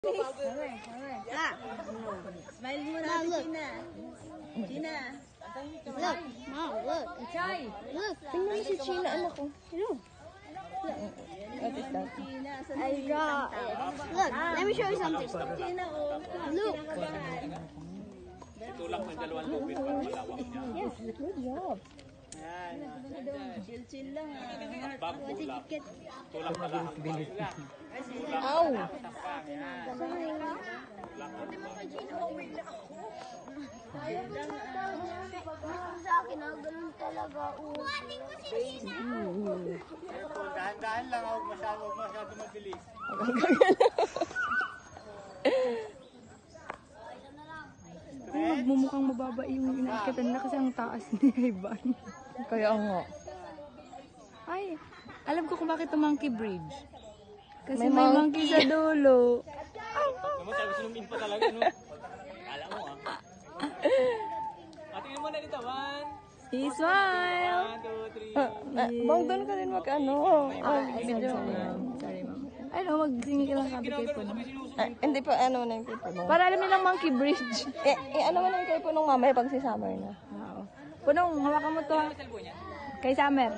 Smile muna si Gina. Gina. Look, Mom, look. Look, tingnan mo si Gina, anak ko. What is that? I draw it. Look, let me show you something. Gina, Look. Tulak ng dalawang lupit para malawak niya. Yes, good job. chill lang ah. What did you get? Tulak na lahat. Ow! Sa akin, ganun talaga. Dahan-dahan lang, huwag masyado mabilis. Magmumukhang mababa yung inaakatan na kasi ang taas ni Ivan. Kaya nga. Ay, alam ko kung bakit monkey bridge. Kasi may monkey sa dulo. Naman sabi sinumin pa talaga, no? Kala mo, ah. Tingnan mo na dito, 1, Smile! 2, 3. Bang, doon ka din mag-ano. Video. Sorry, ma'am. Ay, no, magsingi ka lang sabi kay Puno. Hindi pa, ano na yung kay Punong. Para alam nilang monkey bridge. Ano mo na yung kay Punong mamaya pag si Summer na. Oo. Punong, hawakan mo to ha. Kay Summer.